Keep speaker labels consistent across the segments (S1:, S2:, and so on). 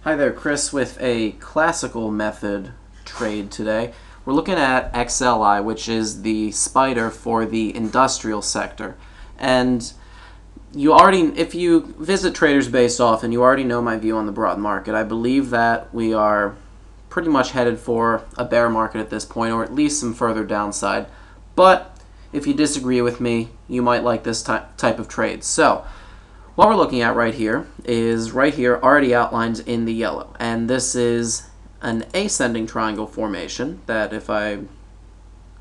S1: Hi there, Chris with a classical method trade today. We're looking at XLI, which is the spider for the industrial sector. And if you visit TradersBase often, you already know my view on the broad market. I believe that we are pretty much headed for a bear market at this point, or at least some further downside. But if you disagree with me, you might like this type of trade. So, what we're looking at right here is already outlined in the yellow, and this is an ascending triangle formation that if I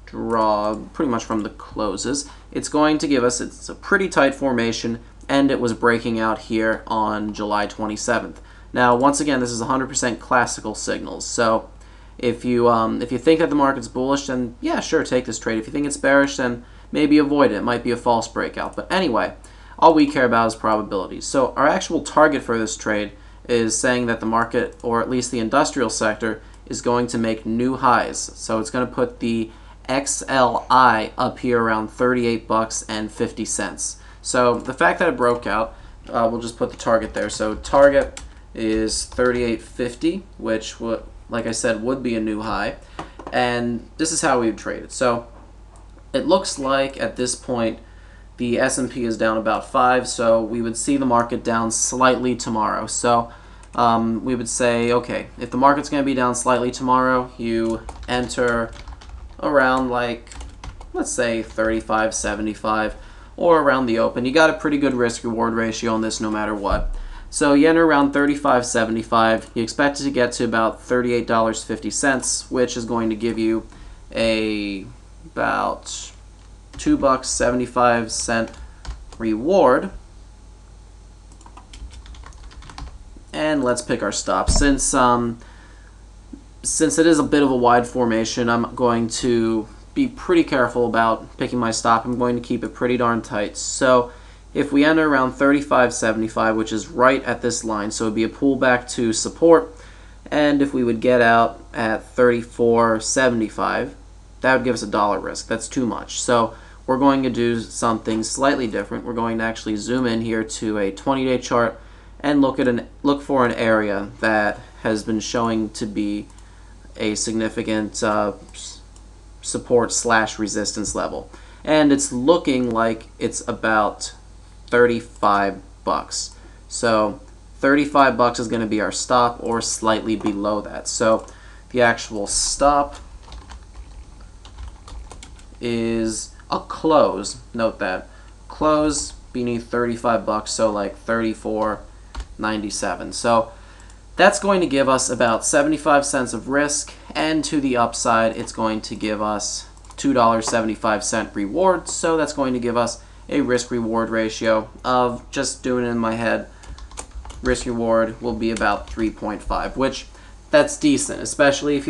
S1: draw pretty much from the closes, it's going to give us, it's a pretty tight formation, and it was breaking out here on July 27th. Now once again, this is 100% classical signals, so if you think that the market's bullish, then yeah, sure, take this trade. If you think it's bearish, then maybe avoid it. It might be a false breakout, but anyway, all we care about is probabilities. So our actual target for this trade is saying that the market, or at least the industrial sector, is going to make new highs. So it's going to put the XLI up here around 38 bucks and 50 cents. So the fact that it broke out, we'll just put the target there. So target is 38.50, which would, like I said, would be a new high. And this is how we would trade it. So it looks like at this point the S&P is down about 5, so we would see the market down slightly tomorrow. So we would say, okay, if the market's going to be down slightly tomorrow, you enter around, like, let's say 35.75 or around the open. You got a pretty good risk-reward ratio on this no matter what. So you enter around 35.75. You expect it to get to about $38.50, which is going to give you about $2.75 reward. And let's pick our stop. Since it is a bit of a wide formation, I'm going to be pretty careful about picking my stop. I'm going to keep it pretty darn tight. So if we enter around 35.75, which is right at this line, so it would be a pullback to support, and if we would get out at 34.75, that would give us $1 risk. That's too much. So we're going to do something slightly different. We're going to actually zoom in here to a 20-day chart and look for an area that has been showing to be a significant support/resistance level. And it's looking like it's about 35 bucks. So 35 bucks is going to be our stop, or slightly below that. So the actual stop is a close. Note that close beneath 35 bucks, so like 34.97. So that's going to give us about 75 cents of risk, and to the upside it's going to give us $2.75 reward. So that's going to give us a risk reward ratio of, just doing it in my head, risk reward will be about 3.5, which that's decent, especially if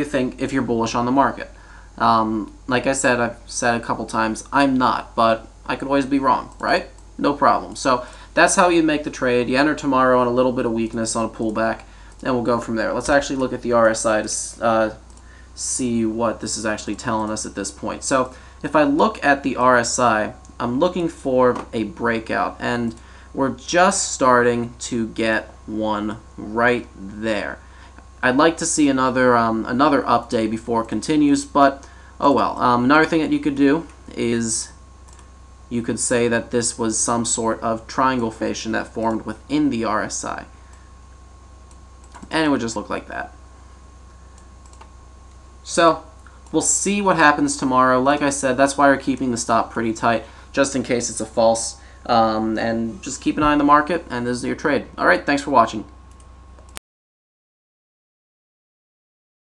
S1: you're bullish on the market. Like I said, I've said a couple times, I'm not, but I could always be wrong, right? No problem. So that's how you make the trade. You enter tomorrow on a little bit of weakness on a pullback, and we'll go from there. Let's actually look at the RSI to see what this is actually telling us at this point. So if I look at the RSI, I'm looking for a breakout, and we're just starting to get one right there. I'd like to see another up day before it continues, but oh well. Another thing that you could do is you could say that this was some sort of triangle formation that formed within the RSI, and it would just look like that. So we'll see what happens tomorrow. Like I said, that's why we're keeping the stop pretty tight, just in case it's a false, and just keep an eye on the market, and this is your trade. Alright, thanks for watching.